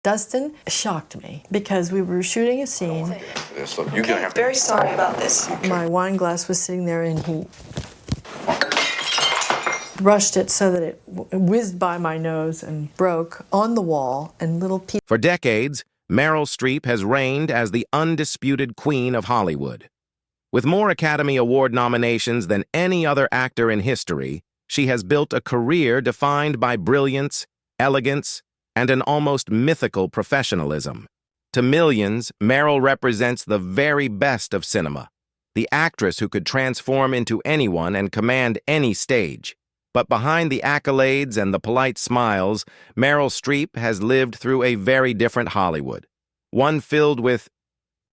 Dustin shocked me because we were shooting a scene. So you're gonna have to. Very sorry about this. My wine glass was sitting there and he brushed it so that it whizzed by my nose and broke on the wall and little pieces. For decades, Meryl Streep has reigned as the undisputed queen of Hollywood. With more Academy Award nominations than any other actor in history, she has built a career defined by brilliance, elegance, and an almost mythical professionalism. To millions, Meryl represents the very best of cinema, the actress who could transform into anyone and command any stage. But behind the accolades and the polite smiles, Meryl Streep has lived through a very different Hollywood, one filled with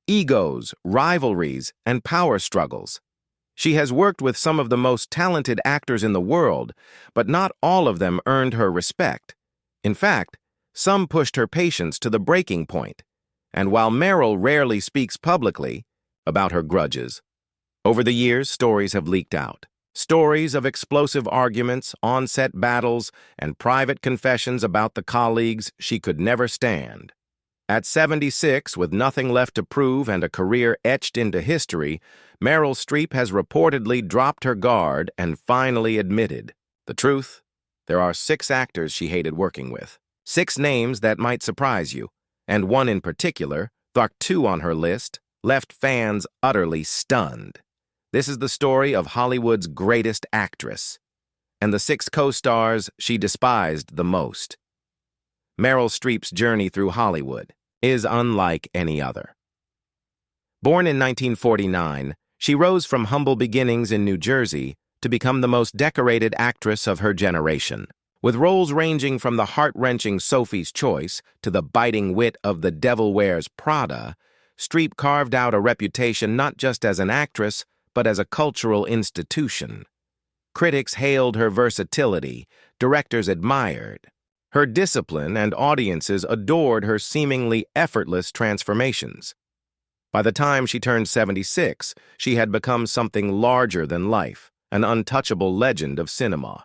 egos, rivalries, and power struggles. She has worked with some of the most talented actors in the world, but not all of them earned her respect. In fact, some pushed her patience to the breaking point. And while Meryl rarely speaks publicly about her grudges, over the years stories have leaked out. Stories of explosive arguments, on-set battles, and private confessions about the colleagues she could never stand. At 76, with nothing left to prove and a career etched into history, Meryl Streep has reportedly dropped her guard and finally admitted the truth. There are 6 actors she hated working with. 6 names that might surprise you, and one in particular, the 2 on her list, left fans utterly stunned. This is the story of Hollywood's greatest actress, and the 6 co-stars she despised the most. Meryl Streep's journey through Hollywood is unlike any other. Born in 1949, she rose from humble beginnings in New Jersey to become the most decorated actress of her generation. With roles ranging from the heart-wrenching Sophie's Choice to the biting wit of The Devil Wears Prada, Streep carved out a reputation not just as an actress, but as a cultural institution. Critics hailed her versatility, directors admired her discipline, and audiences adored her seemingly effortless transformations. By the time she turned 76, she had become something larger than life, an untouchable legend of cinema.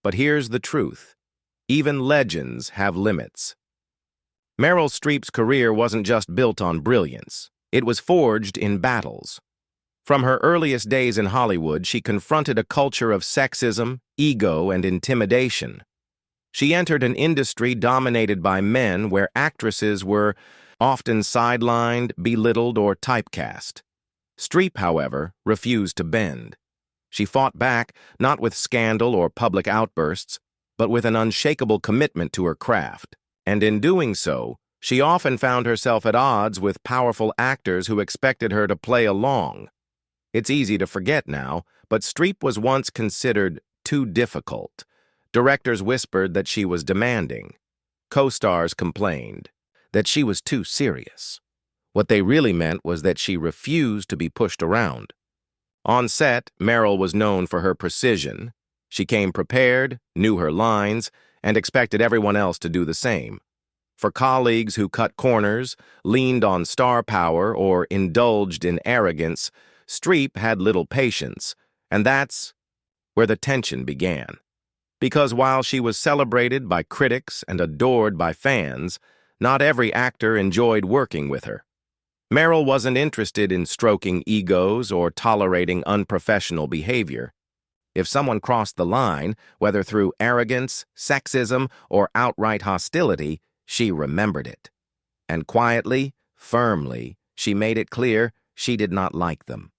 But here's the truth. Even legends have limits. Meryl Streep's career wasn't just built on brilliance. It was forged in battles. From her earliest days in Hollywood, she confronted a culture of sexism, ego, and intimidation. She entered an industry dominated by men where actresses were often sidelined, belittled, or typecast. Streep, however, refused to bend. She fought back, not with scandal or public outbursts, but with an unshakable commitment to her craft. And in doing so, she often found herself at odds with powerful actors who expected her to play along. It's easy to forget now, but Streep was once considered too difficult. Directors whispered that she was demanding. Co-stars complained that she was too serious. What they really meant was that she refused to be pushed around. On set, Meryl was known for her precision. She came prepared, knew her lines, and expected everyone else to do the same. For colleagues who cut corners, leaned on star power, or indulged in arrogance, Streep had little patience, and that's where the tension began. Because while she was celebrated by critics and adored by fans, not every actor enjoyed working with her. Meryl wasn't interested in stroking egos or tolerating unprofessional behavior. If someone crossed the line, whether through arrogance, sexism, or outright hostility, she remembered it. And quietly, firmly, she made it clear she did not like them.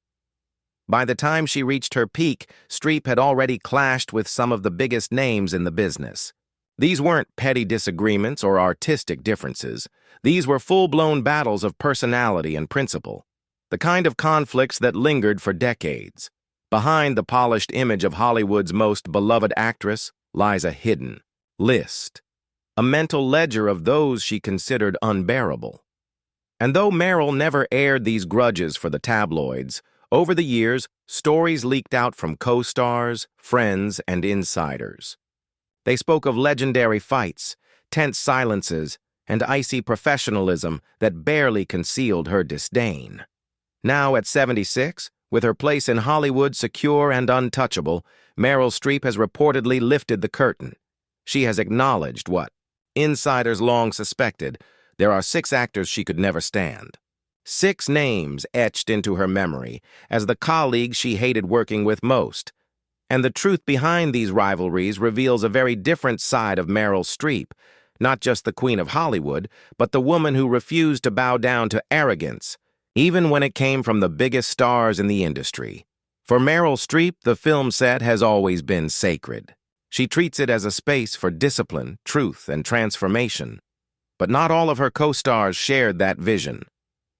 By the time she reached her peak, Streep had already clashed with some of the biggest names in the business. These weren't petty disagreements or artistic differences. These were full-blown battles of personality and principle, the kind of conflicts that lingered for decades. Behind the polished image of Hollywood's most beloved actress lies a hidden list, a mental ledger of those she considered unbearable. And though Meryl never aired these grudges for the tabloids, over the years, stories leaked out from co-stars, friends, and insiders. They spoke of legendary fights, tense silences, and icy professionalism that barely concealed her disdain. Now at 76, with her place in Hollywood secure and untouchable, Meryl Streep has reportedly lifted the curtain. She has acknowledged what Insiders long suspected there are 6 actors she could never stand. 6 names etched into her memory as the colleagues she hated working with most. And the truth behind these rivalries reveals a very different side of Meryl Streep, not just the Queen of Hollywood, but the woman who refused to bow down to arrogance, even when it came from the biggest stars in the industry. For Meryl Streep, the film set has always been sacred. She treats it as a space for discipline, truth, and transformation. But not all of her co-stars shared that vision.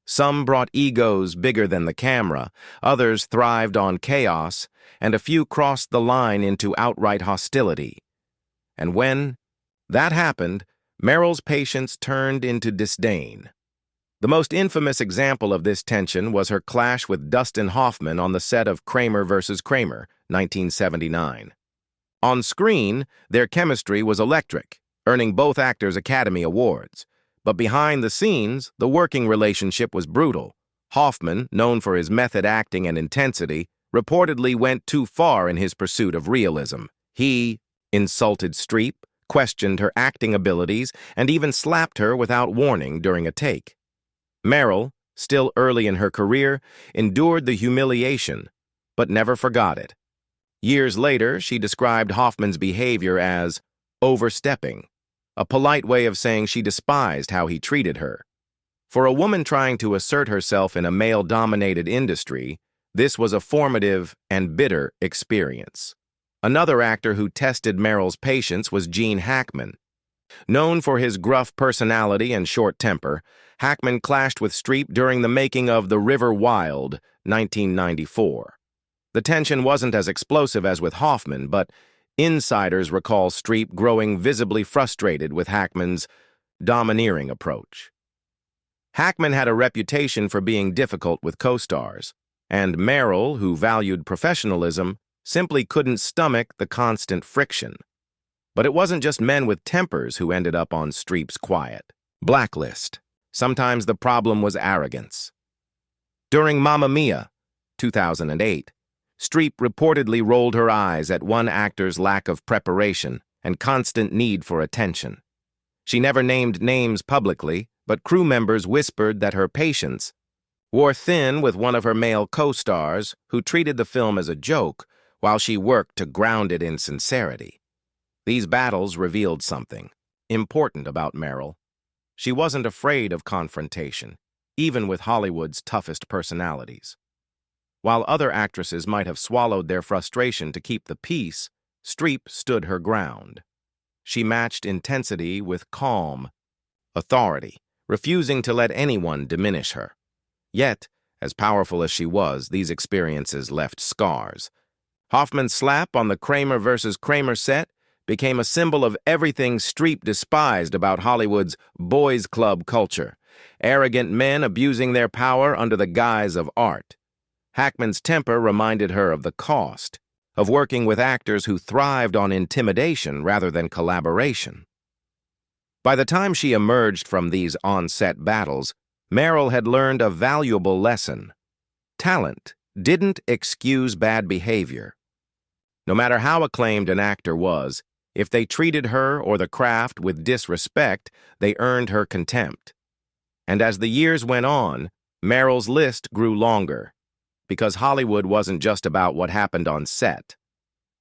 Some brought egos bigger than the camera, others thrived on chaos, and a few crossed the line into outright hostility. And when that happened, Meryl's patience turned into disdain. The most infamous example of this tension was her clash with Dustin Hoffman on the set of Kramer vs. Kramer, 1979. On screen, their chemistry was electric, earning both actors Academy Awards. But behind the scenes, the working relationship was brutal. Hoffman, known for his method acting and intensity, reportedly went too far in his pursuit of realism. He insulted Streep, questioned her acting abilities, and even slapped her without warning during a take. Meryl, still early in her career, endured the humiliation, but never forgot it. Years later, she described Hoffman's behavior as overstepping, a polite way of saying she despised how he treated her. For a woman trying to assert herself in a male-dominated industry, this was a formative and bitter experience. Another actor who tested Meryl's patience was Gene Hackman. Known for his gruff personality and short temper, Hackman clashed with Streep during the making of The River Wild, 1994. The tension wasn't as explosive as with Hoffman, but insiders recall Streep growing visibly frustrated with Hackman's domineering approach. Hackman had a reputation for being difficult with co-stars, and Meryl, who valued professionalism, simply couldn't stomach the constant friction. But it wasn't just men with tempers who ended up on Streep's quiet blacklist. Sometimes the problem was arrogance. During Mamma Mia, 2008, Streep reportedly rolled her eyes at one actor's lack of preparation and constant need for attention. She never named names publicly, but crew members whispered that her patience wore thin with one of her male co-stars who treated the film as a joke while she worked to ground it in sincerity. These battles revealed something important about Meryl. She wasn't afraid of confrontation, even with Hollywood's toughest personalities. While other actresses might have swallowed their frustration to keep the peace, Streep stood her ground. She matched intensity with calm authority, refusing to let anyone diminish her. Yet, as powerful as she was, these experiences left scars. Hoffman's slap on the Kramer vs. Kramer set became a symbol of everything Streep despised about Hollywood's boys' club culture, arrogant men abusing their power under the guise of art. Hackman's temper reminded her of the cost of working with actors who thrived on intimidation rather than collaboration. By the time she emerged from these on-set battles, Meryl had learned a valuable lesson. Talent didn't excuse bad behavior. No matter how acclaimed an actor was, if they treated her or the craft with disrespect, they earned her contempt. And as the years went on, Meryl's list grew longer, because Hollywood wasn't just about what happened on set.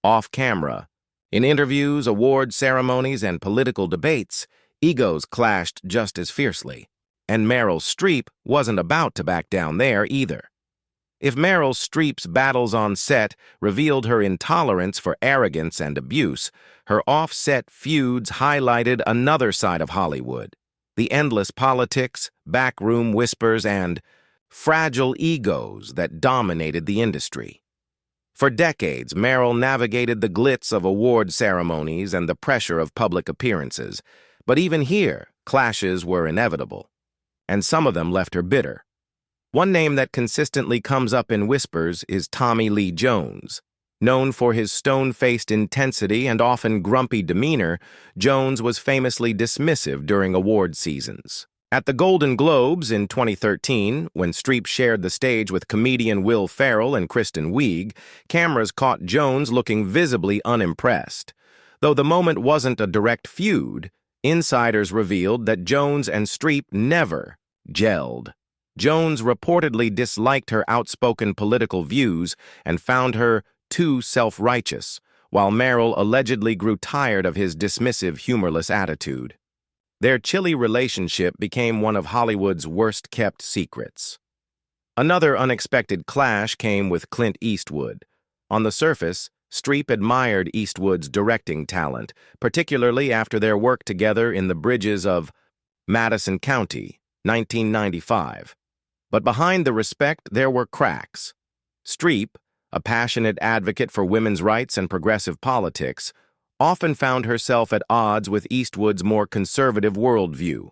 Off-camera, in interviews, award ceremonies, and political debates, egos clashed just as fiercely. And Meryl Streep wasn't about to back down there either. If Meryl Streep's battles on set revealed her intolerance for arrogance and abuse, her off-set feuds highlighted another side of Hollywood: the endless politics, backroom whispers, and fragile egos that dominated the industry. For decades, Meryl navigated the glitz of award ceremonies and the pressure of public appearances, but even here, clashes were inevitable, and some of them left her bitter. One name that consistently comes up in whispers is Tommy Lee Jones. Known for his stone-faced intensity and often grumpy demeanor, Jones was famously dismissive during award seasons. At the Golden Globes in 2013, when Streep shared the stage with comedian Will Ferrell and Kristen Wiig, cameras caught Jones looking visibly unimpressed. Though the moment wasn't a direct feud, Insiders revealed that Jones and Streep never gelled. Jones reportedly disliked her outspoken political views and found her too self-righteous, while Meryl allegedly grew tired of his dismissive, humorless attitude. Their chilly relationship became one of Hollywood's worst-kept secrets. Another unexpected clash came with Clint Eastwood. On the surface, Streep admired Eastwood's directing talent, particularly after their work together in The Bridges of Madison County, 1995. But behind the respect, there were cracks. Streep, a passionate advocate for women's rights and progressive politics, often found herself at odds with Eastwood's more conservative worldview.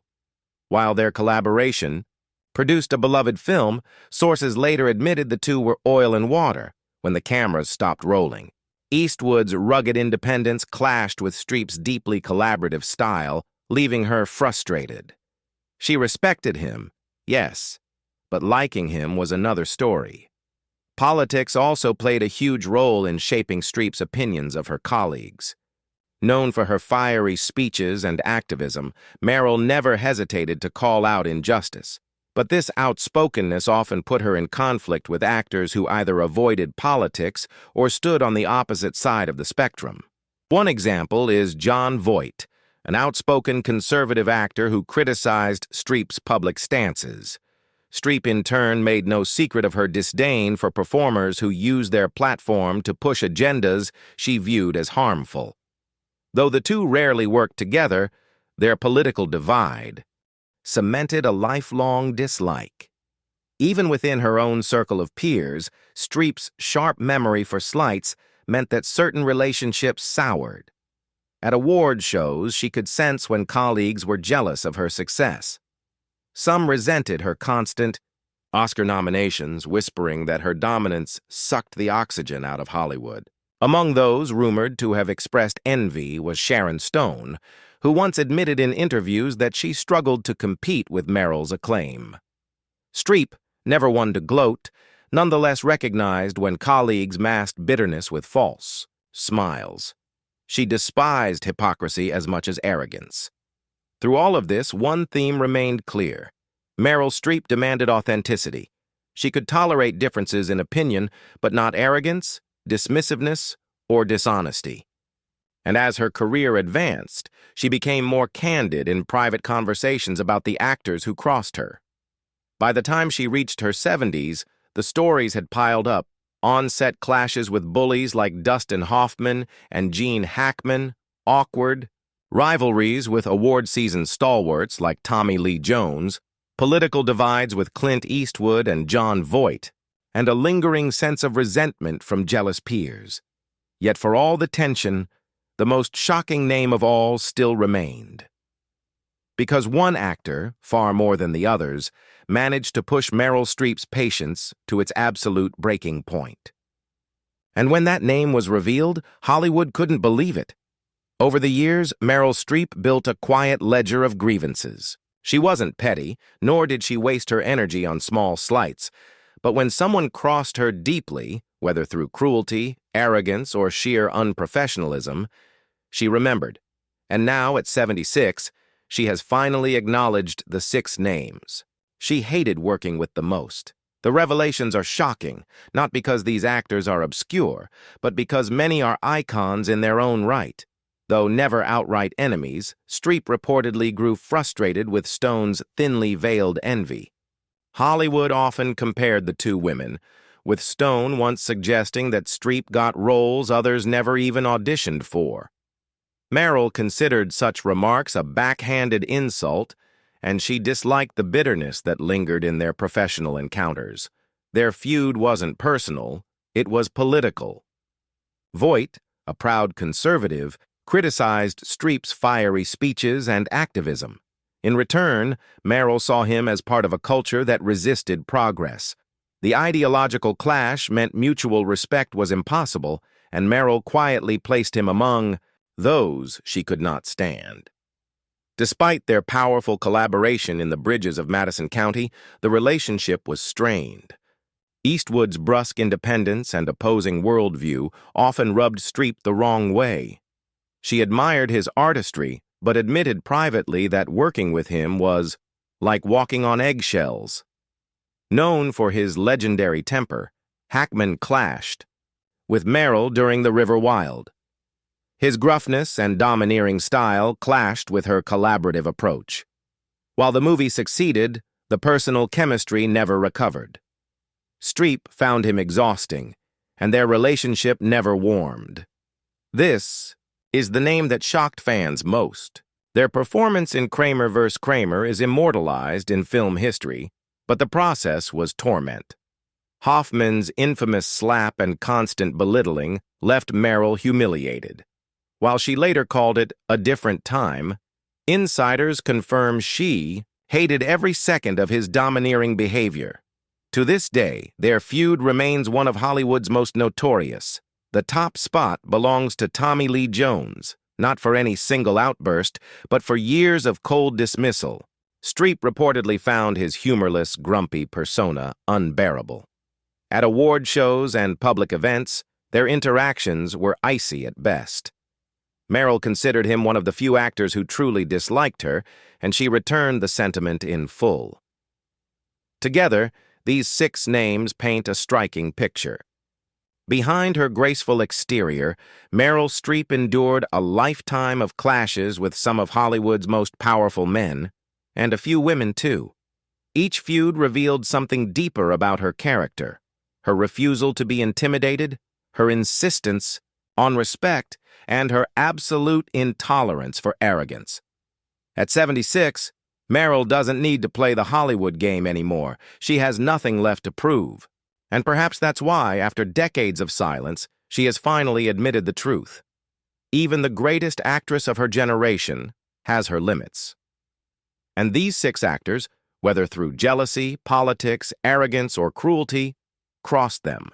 While their collaboration produced a beloved film, sources later admitted the two were oil and water when the cameras stopped rolling. Eastwood's rugged independence clashed with Streep's deeply collaborative style, leaving her frustrated. She respected him, yes, but liking him was another story. Politics also played a huge role in shaping Streep's opinions of her colleagues. Known for her fiery speeches and activism, Meryl never hesitated to call out injustice. But this outspokenness often put her in conflict with actors who either avoided politics or stood on the opposite side of the spectrum. One example is Jon Voight, an outspoken conservative actor who criticized Streep's public stances. Streep, in turn, made no secret of her disdain for performers who used their platform to push agendas she viewed as harmful. Though the two rarely worked together, their political divide cemented a lifelong dislike. Even within her own circle of peers, Streep's sharp memory for slights meant that certain relationships soured. At award shows, she could sense when colleagues were jealous of her success. Some resented her constant Oscar nominations, whispering that her dominance sucked the oxygen out of Hollywood. Among those rumored to have expressed envy was Sharon Stone, who once admitted in interviews that she struggled to compete with Meryl's acclaim. Streep, never one to gloat, nonetheless recognized when colleagues masked bitterness with false smiles. She despised hypocrisy as much as arrogance. Through all of this, one theme remained clear. Meryl Streep demanded authenticity. She could tolerate differences in opinion, but not arrogance, dismissiveness, or dishonesty. And as her career advanced, she became more candid in private conversations about the actors who crossed her. By the time she reached her 70s, the stories had piled up: on-set clashes with bullies like Dustin Hoffman and Gene Hackman, awkward rivalries with award-season stalwarts like Tommy Lee Jones, political divides with Clint Eastwood and Jon Voight, and a lingering sense of resentment from jealous peers. Yet for all the tension, the most shocking name of all still remained. Because one actor, far more than the others, managed to push Meryl Streep's patience to its absolute breaking point. And when that name was revealed, Hollywood couldn't believe it. Over the years, Meryl Streep built a quiet ledger of grievances. She wasn't petty, nor did she waste her energy on small slights. But when someone crossed her deeply, whether through cruelty, arrogance, or sheer unprofessionalism, she remembered. And now, at 76, she has finally acknowledged the 6 names. She hated working with the most. The revelations are shocking, not because these actors are obscure, but because many are icons in their own right. Though never outright enemies, Streep reportedly grew frustrated with Stone's thinly veiled envy. Hollywood often compared the two women, with Stone once suggesting that Streep got roles others never even auditioned for. Meryl considered such remarks a backhanded insult, and she disliked the bitterness that lingered in their professional encounters. Their feud wasn't personal, it was political. Voight, a proud conservative, criticized Streep's fiery speeches and activism. In return, Meryl saw him as part of a culture that resisted progress. The ideological clash meant mutual respect was impossible, and Meryl quietly placed him among those she could not stand. Despite their powerful collaboration in The Bridges of Madison County, the relationship was strained. Eastwood's brusque independence and opposing worldview often rubbed Streep the wrong way. She admired his artistry, but admitted privately that working with him was like walking on eggshells. Known for his legendary temper, Hackman clashed with Meryl during The River Wild. His gruffness and domineering style clashed with her collaborative approach. While the movie succeeded, the personal chemistry never recovered. Streep found him exhausting, and their relationship never warmed. This is the name that shocked fans most. Their performance in Kramer vs. Kramer is immortalized in film history, but the process was torment. Hoffman's infamous slap and constant belittling left Meryl humiliated. While she later called it a different time, insiders confirm she hated every second of his domineering behavior. To this day, their feud remains one of Hollywood's most notorious. The top spot belongs to Tommy Lee Jones, not for any single outburst, but for years of cold dismissal. Streep reportedly found his humorless, grumpy persona unbearable. At award shows and public events, their interactions were icy at best. Meryl considered him one of the few actors who truly disliked her, and she returned the sentiment in full. Together, these 6 names paint a striking picture. Behind her graceful exterior, Meryl Streep endured a lifetime of clashes with some of Hollywood's most powerful men, and a few women too. Each feud revealed something deeper about her character: her refusal to be intimidated, her insistence on respect, and her absolute intolerance for arrogance. At 76, Meryl doesn't need to play the Hollywood game anymore. She has nothing left to prove. And perhaps that's why, after decades of silence, she has finally admitted the truth. Even the greatest actress of her generation has her limits. And these 6 actors, whether through jealousy, politics, arrogance, or cruelty, crossed them.